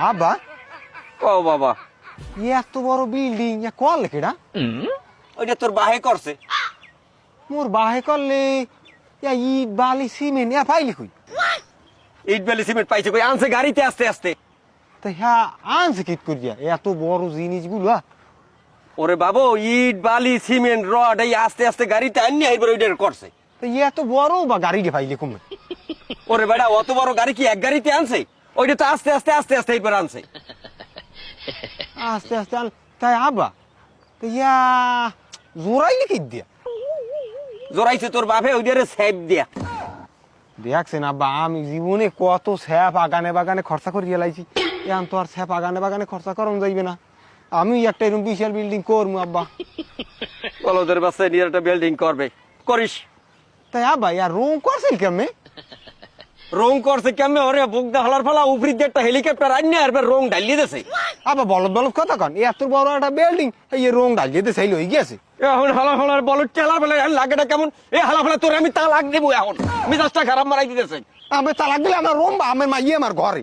আব্বা ও বাবা, এত বড় বিল্ডিং কল কেডা? ওইটা তোর বাহে করছে। মোর বাহে করলে ইট বালি সিমেন্ট পাইলি কই? ইট বালি সিমেন্ট পাইছে কই? আনছে গাড়িতে আস্তে আস্তে। তা হ্যাঁ আনছে কিট করিয়া এত বড় জিনিসগুলা? ওরে বাবু, ইট বালি সিমেন্ট রড এই আস্তে আস্তে গাড়িতে আনি এবার ওইটা করছে। তা এত বড় বা গাড়িটা পাইলে কমে? ওরে বেটা, অত বড় গাড়ি কি এক গাড়িতে আনছে? ওইটা তো আস্তে আস্তে আস্তে আস্তে এইবার আনছে। আস্তে আস্তে তাই আব্বা তা জোরাইলে কি দিয়া? জোরাইছে তোর বাপে ওইটারে সেভ দিয়া। দেখছেন আব্বা, আমি জীবনে কত স্যাপ আগানে বাগানে খরচা করে গেলাইছি, এখন তো আর স্যাপ আগানে বাগানে খরচা করন যাইবে না। আমি একটা এরকম বিশাল বিল্ডিং করবো আব্বা। বলদের বাসে নিয়ে একটা বিল্ডিং করবে, করিস। তাই আব্বা রং করছেন কেমনে? রং করছে কেমনে? ওরে বুকদা হলার ফলা উপরি দিয়ে একটা হেলিকপ্টার আনি আর রং ঢালিয়ে দিয়েছে। আব্বা বলদ বলদ কথা কন, এত বড় একটা বিল্ডিং এই রং ঢালিয়ে দিয়েছে হয়ে গেছে। এখন হালা ফালার বল চেলা ফেলা লাগেটা কেমন? এই হালা ফালা তোর আমি তালাক দেবো এখন, মেজাজটা খারাপ মারাই দিতেছে। আমি তালাক দিলে আমার রুম আমার মাইয়ে আমার ঘরে।